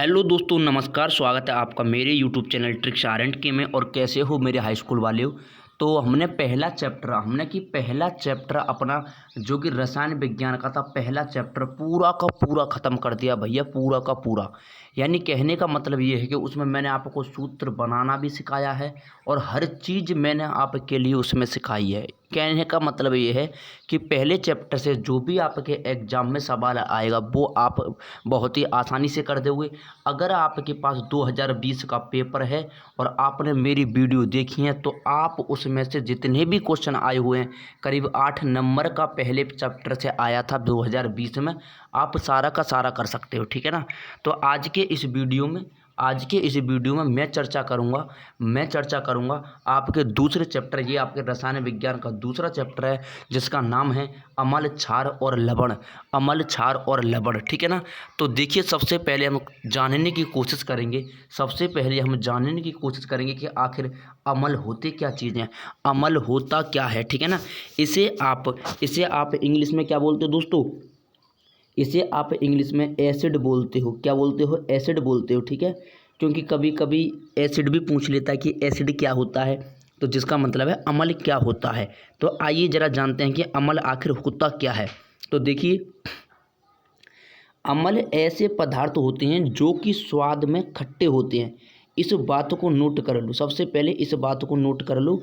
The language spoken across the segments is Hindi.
हेलो दोस्तों, नमस्कार। स्वागत है आपका मेरे यूट्यूब चैनल ट्रिक्स R&K में। और कैसे हो मेरे हाई स्कूल वाले। तो हमने पहला चैप्टर अपना जो कि रसायन विज्ञान का था, पहला चैप्टर पूरा का पूरा ख़त्म कर दिया भैया, पूरा का पूरा। यानी कहने का मतलब ये है कि उसमें मैंने आपको सूत्र बनाना भी सिखाया है और हर चीज़ मैंने आपके लिए उसमें सिखाई है। कहने का मतलब ये है कि पहले चैप्टर से जो भी आपके एग्ज़ाम में सवाल आएगा वो आप बहुत ही आसानी से कर दोगे। अगर आपके पास 2020 का पेपर है और आपने मेरी वीडियो देखी है तो आप उसमें से जितने भी क्वेश्चन आए हुए हैं, करीब 8 नंबर का पहले चैप्टर से आया था 2020 में, आप सारा का सारा कर सकते हो। ठीक है ना। तो आज के इस वीडियो में मैं चर्चा करूंगा आपके दूसरे चैप्टर, ये आपके रसायन विज्ञान का दूसरा चैप्टर है जिसका नाम है अम्ल क्षार और लवण। ठीक है ना। तो देखिए, सबसे पहले हम जानने की कोशिश करेंगे कि आखिर अम्ल होते क्या चीज़ें हैं, अम्ल होता क्या है। ठीक है ना। इसे आप इंग्लिश में क्या बोलते हो दोस्तों? इसे आप इंग्लिश में एसिड बोलते हो। क्या बोलते हो? एसिड बोलते हो। ठीक है। क्योंकि कभी कभी एसिड भी पूछ लेता है कि एसिड क्या होता है, तो जिसका मतलब है अम्ल क्या होता है। तो आइए ज़रा जानते हैं कि अम्ल आखिर होता क्या है। तो देखिए, अम्ल ऐसे पदार्थ होते हैं जो कि स्वाद में खट्टे होते हैं। इस बात को नोट कर लो, सबसे पहले इस बात को नोट कर लो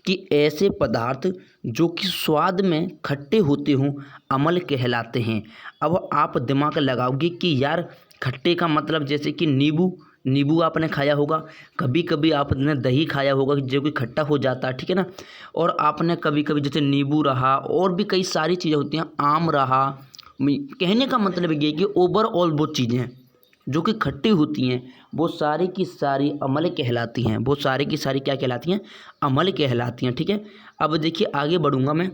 कि ऐसे पदार्थ जो कि स्वाद में खट्टे होते हों अम्ल कहलाते हैं। अब आप दिमाग लगाओगे कि यार खट्टे का मतलब जैसे कि नींबू आपने खाया होगा, कभी कभी आपने दही खाया होगा जो कि खट्टा हो जाता है। ठीक है ना। और आपने कभी कभी जैसे नींबू रहा और भी कई सारी चीज़ें होती हैं, आम रहा। कहने का मतलब ये है कि ओवरऑल वो चीज़ें हैं जो कि खट्टी होती हैं वो सारी की सारी अम्ल कहलाती हैं। वो सारी की सारी क्या कहलाती हैं? अम्ल कहलाती हैं। ठीक है। अब देखिए, आगे बढ़ूंगा मैं,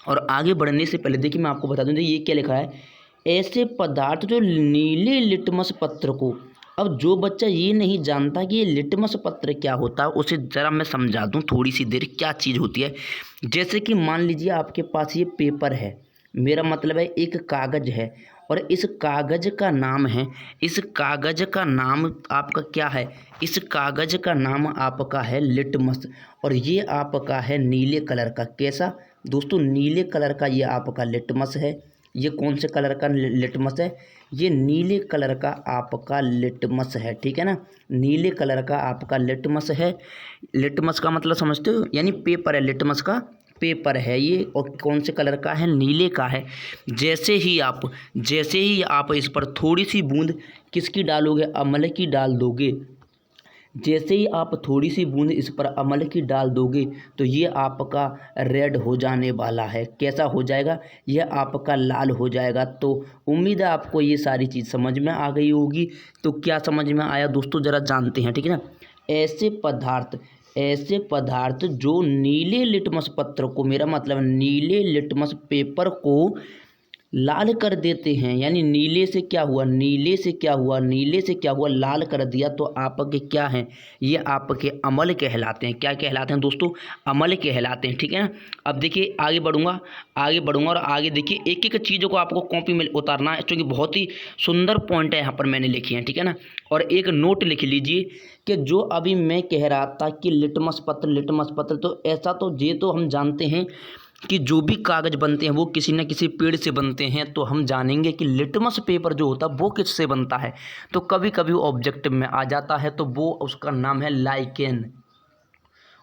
और आगे बढ़ने से पहले देखिए मैं आपको बता दूं, ये क्या लिखा है, ऐसे पदार्थ जो नीले लिटमस पत्र को। अब जो बच्चा ये नहीं जानता कि ये लिटमस पत्र क्या होता है, उसे ज़रा मैं समझा दूं थोड़ी सी देर क्या चीज़ होती है। जैसे कि मान लीजिए आपके पास ये पेपर है, मेरा मतलब है एक कागज़ है, और इस कागज़ का नाम आपका क्या है? इस कागज़ का नाम आपका है लिटमस, और ये आपका है नीले कलर का। कैसा दोस्तों? नीले कलर का ये आपका लिटमस है। ये कौन से कलर का लिटमस है? ये नीले कलर का आपका लिटमस है। ठीक है ना। नीले कलर का आपका लिटमस है। लिटमस का मतलब समझते हो? यानी पेपर है, लिटमस का पेपर है ये, और कौन से कलर का है? नीले का है। जैसे ही आप इस पर थोड़ी सी बूंद किसकी डालोगे? अम्ल की डाल दोगे। जैसे ही आप थोड़ी सी बूंद इस पर अम्ल की डाल दोगे तो ये आपका रेड हो जाने वाला है। कैसा हो जाएगा? यह आपका लाल हो जाएगा। तो उम्मीद है आपको ये सारी चीज़ समझ में आ गई होगी। तो क्या समझ में आया दोस्तों, ज़रा जानते हैं। ठीक है ना। ऐसे पदार्थ जो नीले लिटमस पत्र को, मेरा मतलब नीले लिटमस पेपर को लाल कर देते हैं। यानी नीले से क्या हुआ? लाल कर दिया, तो आपके क्या हैं? ये आपके अम्ल कहलाते हैं। क्या कहलाते हैं दोस्तों? अम्ल कहलाते हैं। ठीक है ना। अब देखिए, आगे बढ़ूंगा और आगे देखिए, एक एक चीज़ों को आपको कॉपी में उतारना है क्योंकि बहुत ही सुंदर पॉइंट है यहाँ पर मैंने लिखे हैं। ठीक है ना। और एक नोट लिख लीजिए कि जो अभी मैं कह रहा था कि लिटमस पत्र, तो ऐसा तो ये तो हम जानते हैं कि जो भी कागज़ बनते हैं वो किसी न किसी पेड़ से बनते हैं। तो हम जानेंगे कि लिटमस पेपर जो होता है वो किससे बनता है। तो कभी कभी ऑब्जेक्टिव में आ जाता है, तो वो उसका नाम है लाइकेन।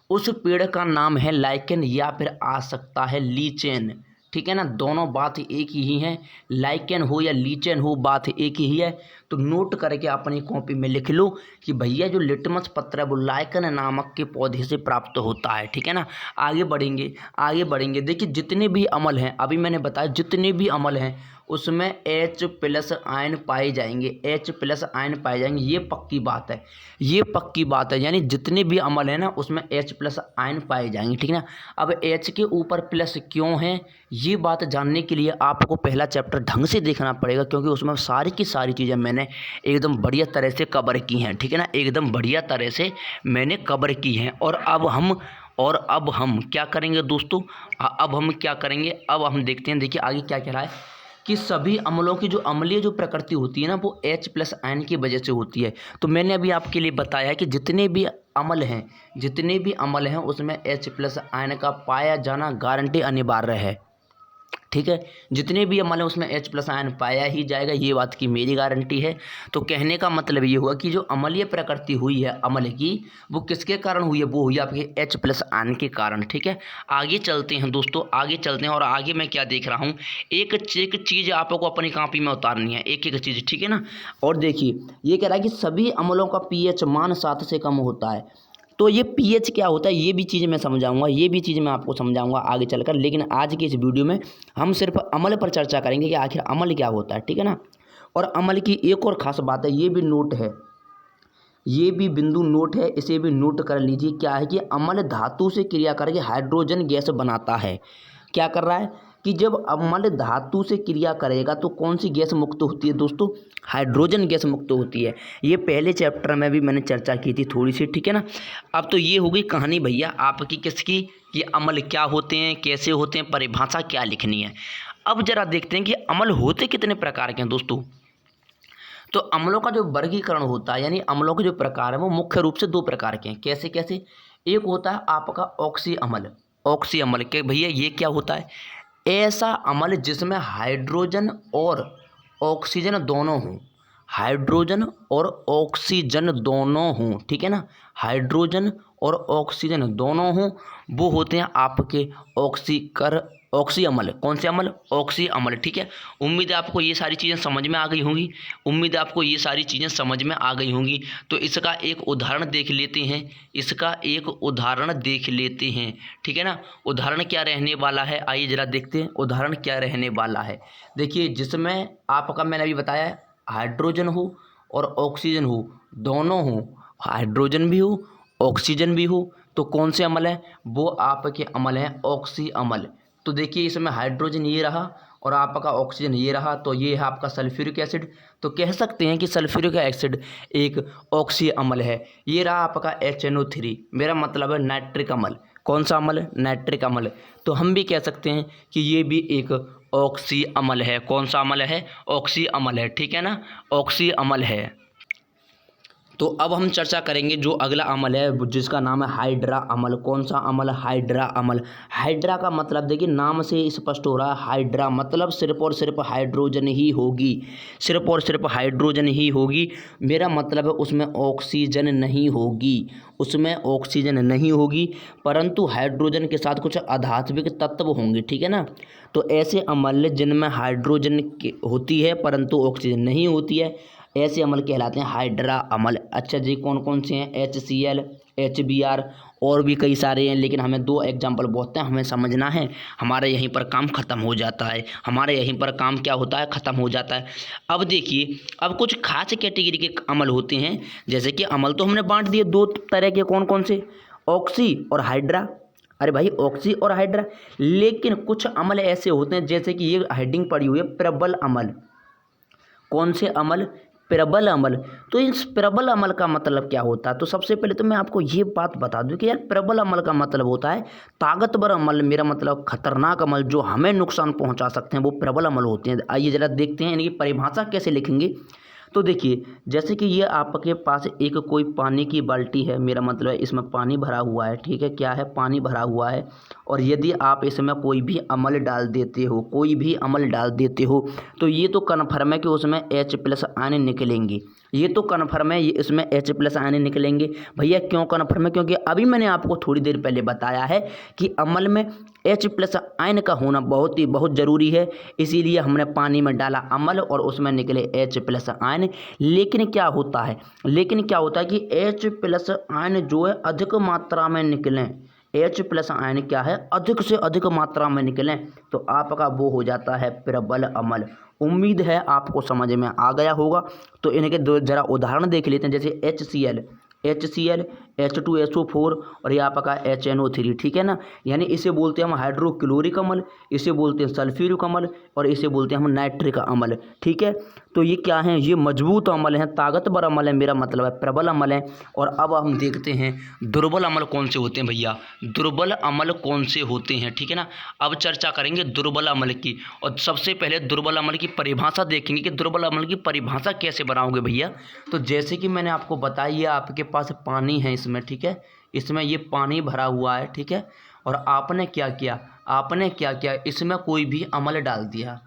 उस पेड़ का नाम है लाइकेन, या फिर आ सकता है लीचेन। ठीक है ना। दोनों बात एक ही है, लाइकेन हो या लीचेन हो, बात एक ही है। तो नोट करके अपनी कॉपी में लिख लो कि भैया जो लिटमस पत्र है वो लाइकेन नामक के पौधे से प्राप्त होता है। ठीक है ना। आगे बढ़ेंगे। देखिए, जितने भी अम्ल हैं, अभी मैंने बताया जितने भी अम्ल हैं उसमें H+ आयन पाए जाएंगे। ये पक्की बात है। यानी जितने भी अम्ल है ना उसमें H+ आयन पाए जाएंगे। ठीक है ना। अब H के ऊपर प्लस क्यों है, ये बात जानने के लिए आपको पहला चैप्टर ढंग से देखना पड़ेगा, क्योंकि उसमें सारी की सारी चीज़ें मैंने एकदम बढ़िया तरह से कवर की हैं। ठीक है ना। एकदम बढ़िया तरह से मैंने कवर की हैं। और अब हम क्या करेंगे दोस्तों? अब हम देखते हैं। देखिए आगे क्या कह रहा है कि सभी अम्लों की जो अम्लीय जो प्रकृति होती है ना वो H+ आयन की वजह से होती है। तो मैंने अभी आपके लिए बताया है कि जितने भी अम्ल हैं उसमें H+ आयन का पाया जाना गारंटी अनिवार्य है। ठीक है, जितने भी अम्ल हैं उसमें H+ आयन पाया ही जाएगा, ये बात की मेरी गारंटी है। तो कहने का मतलब ये हुआ कि जो अम्लीय प्रकृति हुई है अम्ल की, वो किसके कारण हुई है? वो हुई आपके H+ आयन के कारण। ठीक है, आगे चलते हैं दोस्तों, आगे चलते हैं। और आगे मैं क्या देख रहा हूँ, एक चीज़ आपको अपनी कॉपी में उतारनी है, एक एक चीज़। ठीक है ना। और देखिए ये कह रहा है कि सभी अम्लों का pH मान 7 से कम होता है। तो ये pH क्या होता है ये भी चीज़ मैं समझाऊंगा, ये भी चीज़ मैं आपको समझाऊंगा आगे चलकर। लेकिन आज की इस वीडियो में हम सिर्फ अम्ल पर चर्चा करेंगे कि आखिर अम्ल क्या होता है। ठीक है ना। और अम्ल की एक और ख़ास बात है, ये भी नोट है, ये भी बिंदु नोट है, इसे भी नोट कर लीजिए। क्या है कि अम्ल धातु से क्रिया करके हाइड्रोजन गैस बनाता है। क्या कर रहा है कि जब अम्ल धातु से क्रिया करेगा तो कौन सी गैस मुक्त होती है दोस्तों? हाइड्रोजन गैस मुक्त होती है। ये पहले चैप्टर में भी मैंने चर्चा की थी थोड़ी सी। ठीक है ना। अब तो ये हो गई कहानी भैया आपकी किसकी, कि अम्ल क्या होते हैं, कैसे होते हैं, परिभाषा क्या लिखनी है। अब जरा देखते हैं कि अम्ल होते कितने प्रकार के हैं दोस्तों। तो अम्लों का जो वर्गीकरण होता है, यानी अम्लों के जो प्रकार है वो मुख्य रूप से 2 प्रकार के हैं। कैसे कैसे? एक होता है आपका ऑक्सी अम्ल। ऑक्सी अम्ल के भैया ये क्या होता है? ऐसा अम्ल जिसमें हाइड्रोजन और ऑक्सीजन दोनों हों, हाइड्रोजन और ऑक्सीजन दोनों हों। ठीक है ना, हाइड्रोजन और ऑक्सीजन दोनों हों, वो होते हैं आपके ऑक्सी अम्ल। कौन से अम्ल? ऑक्सी अम्ल। ठीक है, उम्मीद है आपको ये सारी चीज़ें समझ में आ गई होंगी, उम्मीद है आपको ये सारी चीज़ें समझ में आ गई होंगी। तो इसका एक उदाहरण देख लेते हैं, इसका एक उदाहरण देख लेते हैं। ठीक है ना, उदाहरण क्या रहने वाला है, आइए जरा देखते हैं उदाहरण क्या रहने वाला है। देखिए जिसमें आपका मैंने अभी बताया हाइड्रोजन हो और ऑक्सीजन हो, दोनों हो, हाइड्रोजन भी हो ऑक्सीजन भी हो, तो कौन से अम्ल है? वो आपके अम्ल हैं ऑक्सी अम्ल। तो देखिए इसमें हाइड्रोजन ये रहा और आपका ऑक्सीजन ये रहा, तो ये है आपका सल्फ्यूरिक एसिड। तो कह सकते हैं कि सल्फ्यूरिक एसिड एक ऑक्सी अम्ल है। ये रहा आपका HNO3, मेरा मतलब है नाइट्रिक अम्ल। कौन सा अम्ल? नाइट्रिक अम्ल। तो हम भी कह सकते हैं कि ये भी एक ऑक्सी अम्ल है। कौन सा अम्ल है? ऑक्सी अम्ल है। ठीक है ना, ऑक्सी अम्ल है। तो अब हम चर्चा करेंगे जो अगला अम्ल है जिसका नाम है हाइड्रा अम्ल। कौन सा अम्ल? हाइड्रा अम्ल। हाइड्रा का मतलब देखिए नाम से स्पष्ट हो रहा है, हाइड्रा मतलब सिर्फ और सिर्फ हाइड्रोजन ही होगी, सिर्फ और सिर्फ हाइड्रोजन ही होगी। मेरा मतलब है उसमें ऑक्सीजन नहीं होगी, उसमें ऑक्सीजन नहीं होगी, परंतु हाइड्रोजन के साथ कुछ आधात्विक तत्व होंगे। ठीक है ना। तो ऐसे अम्ल जिनमें हाइड्रोजन होती है परंतु ऑक्सीजन नहीं होती है, ऐसे अम्ल कहलाते हैं हाइड्रा अम्ल। अच्छा जी, कौन कौन से हैं? HCl, HBr और भी कई सारे हैं, लेकिन हमें 2 एग्जाम्पल बहुत हैं, हमें समझना है, हमारे यहीं पर काम ख़त्म हो जाता है, हमारे यहीं पर काम क्या होता है? ख़त्म हो जाता है। अब देखिए अब कुछ खास कैटेगरी के अम्ल होते हैं, जैसे कि अम्ल तो हमने बांट दिए 2 तरह के, कौन कौन से? ऑक्सी और हाइड्रा। अरे भाई ऑक्सी और हाइड्रा, लेकिन कुछ अम्ल ऐसे होते हैं जैसे कि ये हेडिंग पड़ी हुई है प्रबल अम्ल। कौन से अम्ल? प्रबल अम्ल। तो इस प्रबल अम्ल का मतलब क्या होता है? तो सबसे पहले तो मैं आपको ये बात बता दूं कि यार प्रबल अम्ल का मतलब होता है ताकतवर अम्ल, मेरा मतलब खतरनाक अम्ल जो हमें नुकसान पहुंचा सकते हैं, वो प्रबल अम्ल होते हैं। आइए जरा देखते हैं इनकी परिभाषा कैसे लिखेंगे। तो देखिए जैसे कि ये आपके पास एक कोई पानी की बाल्टी है, मेरा मतलब है इसमें पानी भरा हुआ है। ठीक है, क्या है? पानी भरा हुआ है। और यदि आप इसमें कोई भी अम्ल डाल देते हो, कोई भी अम्ल डाल देते हो, तो ये तो कन्फर्म है कि उसमें H+ आयन निकलेंगे। ये तो कन्फर्म है इसमें H+ आयन निकलेंगे। भैया क्यों कन्फर्म है? क्योंकि अभी मैंने आपको थोड़ी देर पहले बताया है कि अम्ल में H+ आयन का होना बहुत ज़रूरी है, इसीलिए हमने पानी में डाला अम्ल और उसमें निकले H+ आयन। लेकिन क्या होता है कि H+ आयन जो है अधिक मात्रा में निकलें, H+ आयन क्या है? अधिक से अधिक मात्रा में निकलें, तो आपका वो हो जाता है प्रबल अम्ल। उम्मीद है आपको समझ में आ गया होगा। तो इनके 2 जरा उदाहरण देख लेते हैं, जैसे HCl, H2SO4 और ये आपका HNO3। ठीक है ना, यानी इसे बोलते हैं हम हाइड्रोक्लोरिक अम्ल, इसे बोलते हैं सल्फ्यूरिक अम्ल और इसे बोलते हैं हम नाइट्रिक अम्ल। ठीक है, तो ये क्या है, ये मजबूत अमल है, ताकतवर अमल है, मेरा मतलब है प्रबल अमल है। और अब हम देखते हैं दुर्बल अमल कौन से होते हैं भैया, दुर्बल अमल कौन से होते हैं, ठीक है ना। अब चर्चा करेंगे दुर्बल अमल की, और सबसे पहले दुर्बल अमल की परिभाषा देखेंगे कि दुर्बल अमल की परिभाषा कैसे बनाओगे भैया। तो जैसे कि मैंने आपको बताया, आपके पास पानी है इसमें, ठीक है, इसमें ये पानी भरा हुआ है, ठीक है, और आपने क्या किया, इसमें कोई भी अमल डाल दिया,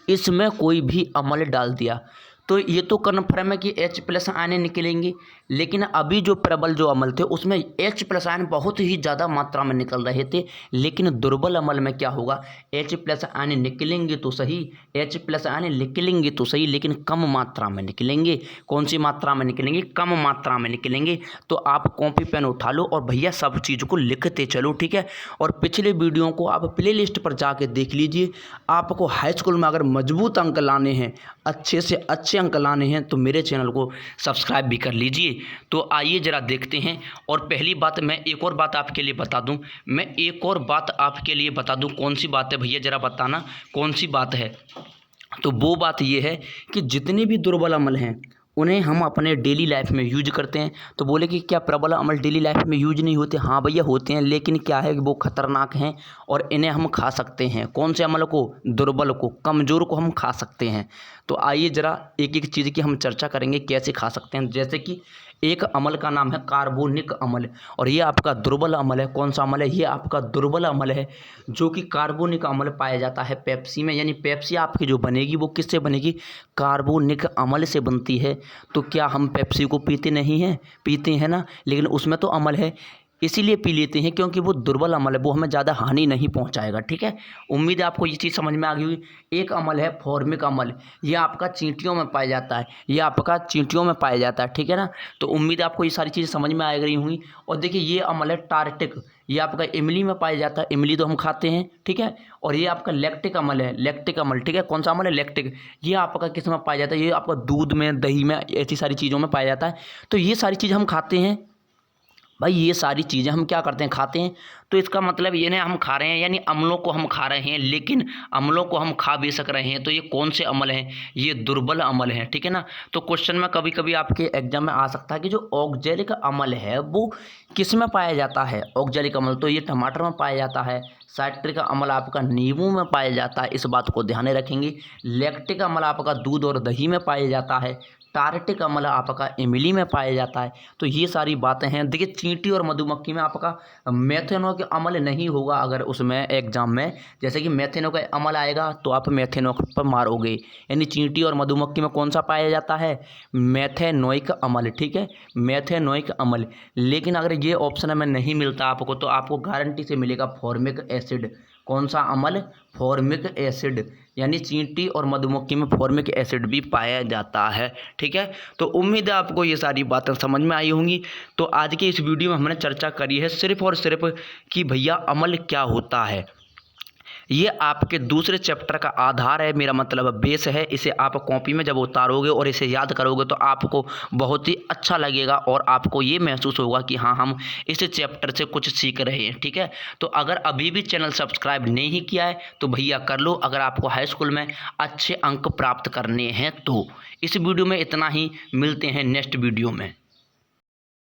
इसमें कोई भी अमल डाल दिया, तो ये तो कन्फर्म है कि H+ आयन निकलेंगे। लेकिन अभी जो प्रबल जो अमल थे उसमें H+ आयन बहुत ही ज़्यादा मात्रा में निकल रहे थे, लेकिन दुर्बल अमल में क्या होगा, H+ आयन निकलेंगे तो सही, H+ आयन निकलेंगे तो सही, लेकिन कम मात्रा में निकलेंगे। कौन सी मात्रा में निकलेंगे, कम मात्रा में निकलेंगे। तो आप कॉपी पेन उठा लो और भैया सब चीज़ को लिखते चलो, ठीक है। और पिछले वीडियो को आप प्लेलिस्ट पर जाके देख लीजिए। आपको हाई स्कूल में अगर मजबूत अंक लाने हैं, अच्छे से अच्छे अंक लाने हैं, तो मेरे चैनल को सब्सक्राइब भी कर लीजिए। तो आइए ज़रा देखते हैं। और पहली बात, मैं एक और बात आपके लिए बता दूं, कौन सी बात है भैया, ज़रा बताना कौन सी बात है। तो वो बात ये है कि जितने भी दुर्बल अमल हैं उन्हें हम अपने डेली लाइफ में यूज करते हैं। तो बोले कि क्या प्रबल अमल डेली लाइफ में यूज नहीं होते, हाँ भैया होते हैं, लेकिन क्या है कि वो खतरनाक हैं और इन्हें हम खा सकते हैं। कौन से अमल को, दुर्बल को, कमज़ोर को हम खा सकते हैं। तो आइए ज़रा एक एक चीज़ की हम चर्चा करेंगे कैसे खा सकते हैं। जैसे कि एक अमल का नाम है कार्बोनिक अमल, और ये आपका दुर्बल अमल है। कौन सा अमल है, ये आपका दुर्बल अमल है, जो कि कार्बोनिक अमल पाया जाता है पेप्सी में। यानी पेप्सी आपकी जो बनेगी वो किससे बनेगी, कार्बोनिक अमल से बनती है। तो क्या हम पेप्सी को पीते नहीं हैं, पीते हैं ना, लेकिन उसमें तो अमल है, इसीलिए पी लेते हैं क्योंकि वो दुर्बल अमल है, वो हमें ज़्यादा हानि नहीं पहुंचाएगा, ठीक है। उम्मीद है आपको ये चीज़ समझ में आ गई हुई। एक अमल है फॉर्मिक अमल, ये आपका चींटियों में पाया जाता है, ठीक है ना। तो उम्मीद है आपको ये सारी चीज़ें समझ में आ गई हुई। और देखिए ये अमल है टार्टिक, ये आपका इमली में पाया जाता है, इमली तो हम खाते हैं, ठीक है। और ये आपका लैक्टिक अमल है, ठीक है। कौन सा अमल है, लैक्टिक, ये आपका किस में पाया जाता है, ये आपका दूध में, दही में, ऐसी सारी चीज़ों में पाया जाता है। तो ये सारी चीज़ हम खाते हैं भाई, ये सारी चीज़ें हम क्या करते हैं, खाते हैं। तो इसका मतलब ये नहीं हम खा रहे हैं यानी अम्लों को हम खा रहे हैं, लेकिन अम्लों को हम खा भी सक रहे हैं। तो ये कौन से अमल हैं, ये दुर्बल अमल हैं, ठीक है ना। तो क्वेश्चन में कभी कभी आपके एग्जाम में आ सकता है कि जो ऑक्जेलिक अमल है वो किस में पाया जाता है। ऑक्जेलिक अमल तो ये टमाटर में पाया जाता है, साइट्रिक अमल आपका नींबू में पाया जाता है, इस बात को ध्यान में रखेंगे। लैक्टिक अमल आपका दूध और दही में पाया जाता है, टार्टिक अमल आपका इमली में पाया जाता है। तो ये सारी बातें हैं। देखिए चींटी और मधुमक्खी में आपका मेथेनो का अमल नहीं होगा, अगर उसमें एग्जाम में जैसे कि मेथेनो का अमल आएगा तो आप मेथेनो पर मारोगे। यानी चींटी और मधुमक्खी में कौन सा पाया जाता है, मेथेनोइक अमल, ठीक है, मेथेनोइक अमल। लेकिन अगर ये ऑप्शन में नहीं मिलता आपको, तो आपको गारंटी से मिलेगा फॉर्मिक एसिड। कौन सा अमल, फॉर्मिक एसिड, यानी चींटी और मधुमक्खी में फॉर्मिक एसिड भी पाया जाता है, ठीक है। तो उम्मीद है आपको ये सारी बातें समझ में आई होंगी। तो आज के इस वीडियो में हमने चर्चा करी है सिर्फ और सिर्फ कि भैया अमल क्या होता है। ये आपके दूसरे चैप्टर का आधार है, मेरा मतलब बेस है। इसे आप कॉपी में जब उतारोगे और इसे याद करोगे तो आपको बहुत ही अच्छा लगेगा और आपको ये महसूस होगा कि हाँ, हम इस चैप्टर से कुछ सीख रहे हैं, ठीक है। तो अगर अभी भी चैनल सब्सक्राइब नहीं किया है तो भैया कर लो, अगर आपको हाई स्कूल में अच्छे अंक प्राप्त करने हैं तो। इस वीडियो में इतना ही, मिलते हैं नेक्स्ट वीडियो में।